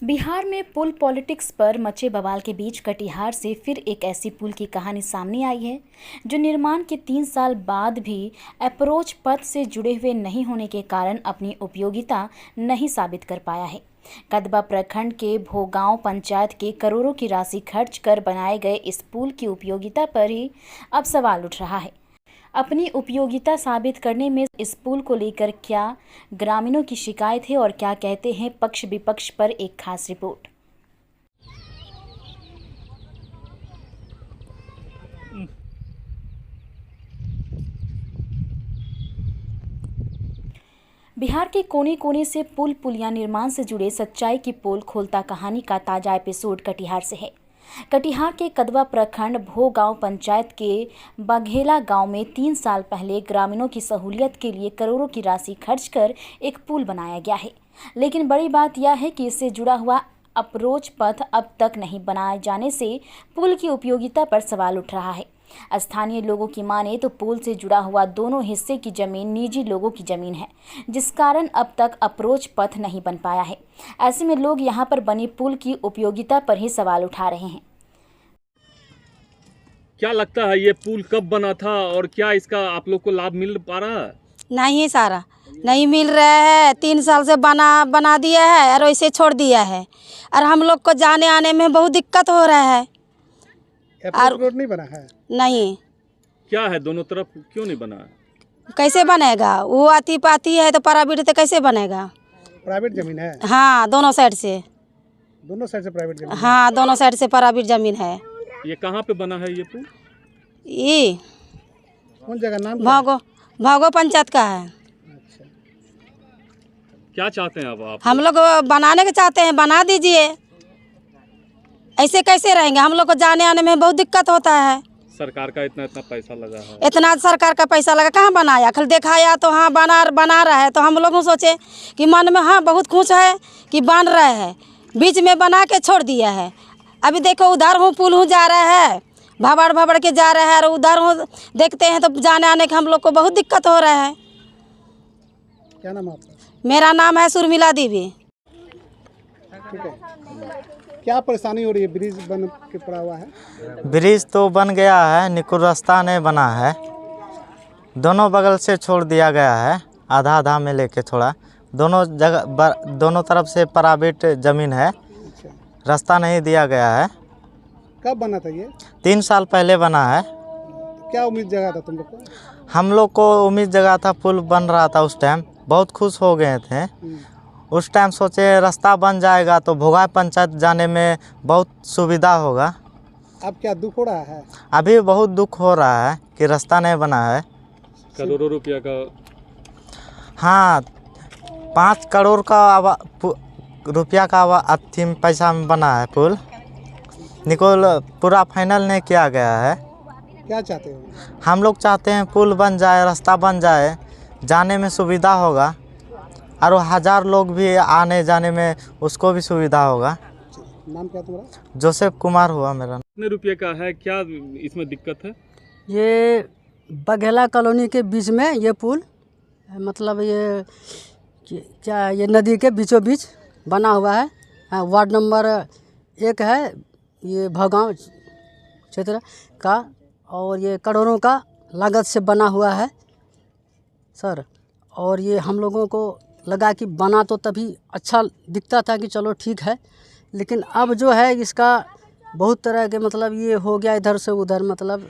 बिहार में पुल पॉलिटिक्स पर मचे बवाल के बीच कटिहार से फिर एक ऐसी पुल की कहानी सामने आई है जो निर्माण के 3 साल बाद भी अप्रोच पथ से जुड़े हुए नहीं होने के कारण अपनी उपयोगिता नहीं साबित कर पाया है। कदवा प्रखंड के भोगांव पंचायत के करोड़ों की राशि खर्च कर बनाए गए इस पुल की उपयोगिता पर ही अब सवाल उठ रहा है। अपनी उपयोगिता साबित करने में इस पुल को लेकर क्या ग्रामीणों की शिकायत है और क्या कहते हैं पक्ष विपक्ष पर एक खास रिपोर्ट। बिहार के कोने कोने से पुल पुलिया निर्माण से जुड़े सच्चाई की पोल खोलता कहानी का ताजा एपिसोड कटिहार से है। कटिहार के कदवा प्रखंड भोगांव पंचायत के बघेला गांव में 3 साल पहले ग्रामीणों की सहूलियत के लिए करोड़ों की राशि खर्च कर एक पुल बनाया गया है। लेकिन बड़ी बात यह है कि इससे जुड़ा हुआ अप्रोच पथ अब तक नहीं बनाए जाने से पुल की उपयोगिता पर सवाल उठ रहा है। स्थानीय लोगों की माने तो पुल से जुड़ा हुआ दोनों हिस्से की जमीन निजी लोगों की जमीन है, जिस कारण अब तक अप्रोच पथ नहीं बन पाया है। ऐसे में लोग यहां पर बनी पुल की उपयोगिता पर ही सवाल उठा रहे हैं। क्या लगता है ये पुल कब बना था और क्या इसका आप लोग को लाभ मिल पा रहा है? नहीं सारा नहीं मिल रहा है। 3 साल से बना दिया है और वैसे छोड़ दिया है और हम लोग को जाने आने में बहुत दिक्कत हो रहा है। और रोड नहीं बना है? नहीं। क्या है दोनों तरफ क्यों नहीं बना है? कैसे बनेगा? वो आती पाती है तो प्राइवेट तो कैसे बनेगा? प्राइवेट जमीन है? हाँ, दोनों साइड से। दोनों साइड से प्राइवेट जमीन? हाँ, दोनों साइड से प्राइवेट जमीन है। ये कहाँ पे बना है ये पुल? ये कौन जगह नाम? भागो पंचायत का है। अच्छा, क्या चाहते हैं अब आप? हम लोग बनाने के चाहते हैं, बना दीजिए। ऐसे कैसे रहेंगे? हम लोग को जाने आने में बहुत दिक्कत होता है। सरकार का इतना पैसा लगा है। इतना सरकार का पैसा लगा, कहाँ बनाया? खाली दिखाया तो हाँ बना रहा है, तो हम लोग सोचे कि मन में हाँ बहुत खुश है कि बन रहा है, बीच में बना के छोड़ दिया है। अभी देखो उधर हूँ पुल हूँ जा रहा है, भबड़ के जा रहा है, और उधर हूँ देखते हैं तो जाने आने का हम लोग को बहुत दिक्कत हो रहा है। क्या नाम है आपका? मेरा नाम है सुरमिला देवी। ठीक है, क्या परेशानी हो रही है? ब्रिज बन के पड़ा हुआ है? ब्रिज तो बन गया है, निकुल रास्ता नहीं बना है। दोनों बगल से छोड़ दिया गया है, आधा आधा में लेके छोड़ा। दोनों जगह दोनों तरफ से प्राइवेट ज़मीन है। अच्छा, रास्ता नहीं दिया गया है। कब बना था ये? 3 साल पहले बना है। क्या उम्मीद जगा था तुम लोग को? हम लोग को उम्मीद जगा था, पुल बन रहा था उस टाइम, बहुत खुश हो गए थे। उस टाइम सोचे रास्ता बन जाएगा तो भोगांव पंचायत जाने में बहुत सुविधा होगा। अब क्या दुख हो रहा है? अभी बहुत दुख हो रहा है कि रास्ता नहीं बना है। करोड़ों रुपया का? हाँ, 5 करोड़ का रुपया का अथी पैसा में बना है पुल। निकोल पूरा फाइनल नहीं किया गया है। क्या चाहते हो? हम लोग चाहते हैं पुल बन जाए, रास्ता बन जाए, जाने में सुविधा होगा और 1000 लोग भी आने जाने में उसको भी सुविधा होगा। नाम क्या तुम्हारा? जोसेफ कुमार हुआ मेरा। कितने रुपये का है? क्या इसमें दिक्कत है? ये बघेला कॉलोनी के बीच में ये पुल, मतलब ये क्या ये नदी के बीचों बीच बना हुआ है। हाँ, वार्ड नंबर 1 है ये भोगांव क्षेत्र का, और ये करोड़ों का लागत से बना हुआ है सर। और ये हम लोगों को लगा कि बना तो तभी अच्छा दिखता था कि चलो ठीक है, लेकिन अब जो है इसका बहुत तरह के मतलब ये हो गया, इधर से उधर, मतलब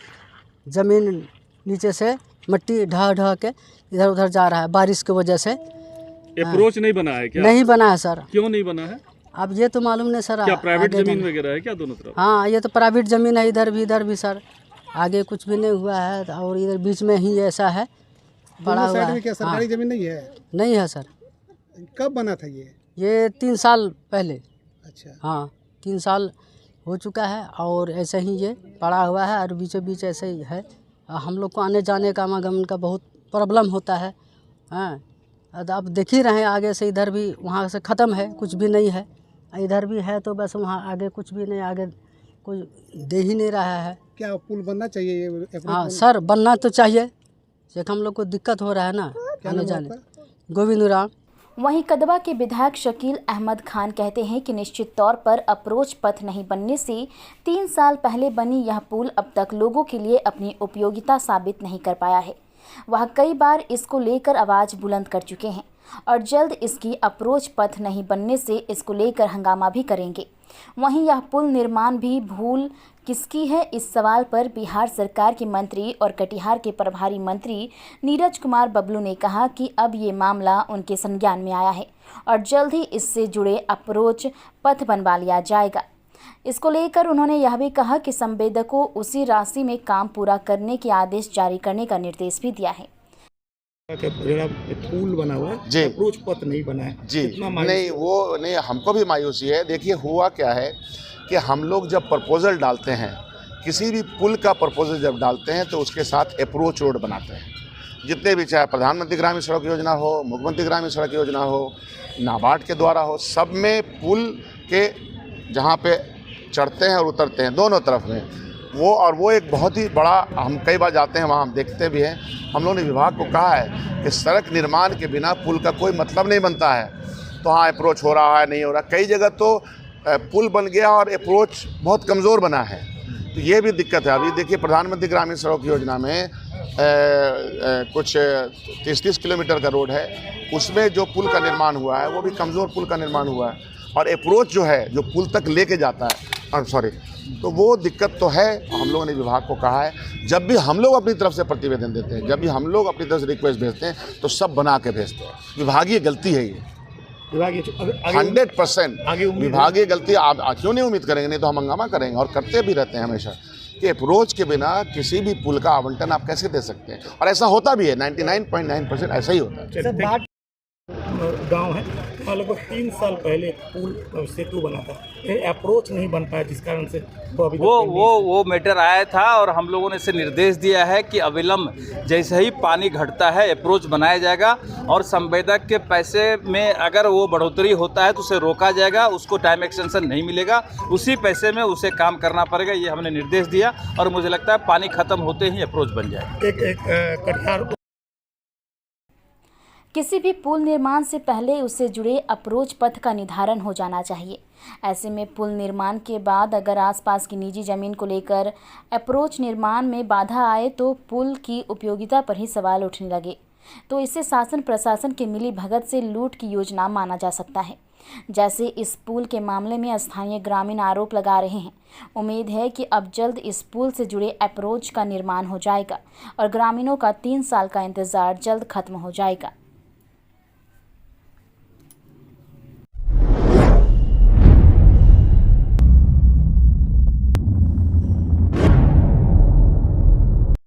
ज़मीन नीचे से मिट्टी ढह के इधर उधर जा रहा है बारिश की वजह से। अप्रोच नहीं बना है क्या? नहीं बना है सर। क्यों नहीं बना है? अब ये तो मालूम नहीं सर। क्या प्राइवेट जमीन वगैरह है क्या दोनों तरफ? हाँ, ये तो प्राइवेट ज़मीन है, इधर भी सर। आगे कुछ भी नहीं हुआ है और इधर बीच में ही ऐसा है पड़ा हुआ है। क्या सरकारी जमीन नहीं है? नहीं है सर। कब बना था ये 3 साल पहले। अच्छा, हाँ, 3 साल हो चुका है और ऐसे ही ये पड़ा हुआ है और बीचों बीच ऐसे ही है। हम लोग को आने जाने का आवागमन का बहुत प्रॉब्लम होता है। हाँ, अब देख ही रहे हैं, आगे से इधर भी वहाँ से ख़त्म है, कुछ भी नहीं है। इधर भी है तो बस वहाँ आगे कुछ भी नहीं, आगे कोई दे ही नहीं रहा है। क्या पुल बनना चाहिए ये? हाँ सर, बनना तो चाहिए, हम लोग को दिक्कत हो रहा है ना आने जाने। गोविंद राम। वहीं कदवा के विधायक शकील अहमद खान कहते हैं कि निश्चित तौर पर अप्रोच पथ नहीं बनने से 3 साल पहले बनी यह पुल अब तक लोगों के लिए अपनी उपयोगिता साबित नहीं कर पाया है। वह कई बार इसको लेकर आवाज़ बुलंद कर चुके हैं और जल्द इसकी अप्रोच पथ नहीं बनने से इसको लेकर हंगामा भी करेंगे। वहीं यह पुल निर्माण भी भूल किसकी है, इस सवाल पर बिहार सरकार के मंत्री और कटिहार के प्रभारी मंत्री नीरज कुमार बबलू ने कहा कि अब ये मामला उनके संज्ञान में आया है और जल्द ही इससे जुड़े अप्रोच पथ बनवा लिया जाएगा। इसको लेकर उन्होंने यह भी कहा कि संवेदकों उसी राशि में काम पूरा करने के आदेश जारी करने का निर्देश भी दिया है। पुल बना हुआ है जी, अप्रोच पथ नहीं बना है जी नहीं, वो नहीं, हमको भी मायूसी है। देखिए हुआ क्या है कि हम लोग जब प्रपोजल डालते हैं, किसी भी पुल का प्रपोजल जब डालते हैं तो उसके साथ अप्रोच रोड बनाते हैं। जितने भी, चाहे प्रधानमंत्री ग्रामीण सड़क योजना हो, मुख्यमंत्री ग्रामीण सड़क योजना हो, नाबार्ड के द्वारा हो, सब में पुल के जहाँ पे चढ़ते हैं और उतरते हैं दोनों तरफ में वो एक बहुत ही बड़ा, हम कई बार जाते हैं वहाँ, हम देखते भी हैं। हम लोगों ने विभाग को कहा है कि सड़क निर्माण के बिना पुल का कोई मतलब नहीं बनता है। तो हाँ, अप्रोच हो रहा है, नहीं हो रहा, कई जगह तो पुल बन गया और अप्रोच बहुत कमज़ोर बना है। तो ये भी दिक्कत है। अभी देखिए प्रधानमंत्री ग्रामीण सड़क योजना में कुछ 30-30 किलोमीटर का रोड है, उसमें जो पुल का निर्माण हुआ है वो भी कमज़ोर पुल का निर्माण हुआ है और अप्रोच जो है जो पुल तक लेके जाता है, तो वो दिक्कत तो है। हम लोगों ने विभाग को कहा है, जब भी हम लोग अपनी तरफ से प्रतिवेदन देते हैं, जब भी हम लोग अपनी तरफ से रिक्वेस्ट भेजते हैं तो सब बना के भेजते हैं। विभागीय गलती है ये, 100% विभागीय गलती। आप क्यों नहीं उम्मीद करेंगे, नहीं तो हम हंगामा करेंगे और करते भी रहते हैं हमेशा कि अप्रोच के बिना किसी भी पुल का आवंटन आप कैसे दे सकते हैं, और ऐसा होता भी है। 99.9% ऐसा ही होता है। गांव है, लगभग 3 साल पहले पुल सेतु बना था, अप्रोच नहीं बन पाया, जिस कारण से वो मैटर आया था और हम लोगों ने इसे निर्देश दिया है कि अविलंब जैसे ही पानी घटता है अप्रोच बनाया जाएगा और संवेदक के पैसे में अगर वो बढ़ोतरी होता है तो उसे रोका जाएगा, उसको टाइम एक्सटेंशन नहीं मिलेगा, उसी पैसे में उसे काम करना पड़ेगा। ये हमने निर्देश दिया और मुझे लगता है पानी खत्म होते ही अप्रोच बन जाएगा। किसी भी पुल निर्माण से पहले उससे जुड़े अप्रोच पथ का निर्धारण हो जाना चाहिए। ऐसे में पुल निर्माण के बाद अगर आसपास की निजी ज़मीन को लेकर अप्रोच निर्माण में बाधा आए तो पुल की उपयोगिता पर ही सवाल उठने लगे, तो इसे शासन प्रशासन के मिली भगत से लूट की योजना माना जा सकता है। जैसे इस पुल के मामले में स्थानीय ग्रामीण आरोप लगा रहे हैं। उम्मीद है कि अब जल्द इस पुल से जुड़े अप्रोच का निर्माण हो जाएगा और ग्रामीणों का 3 साल का इंतज़ार जल्द खत्म हो जाएगा।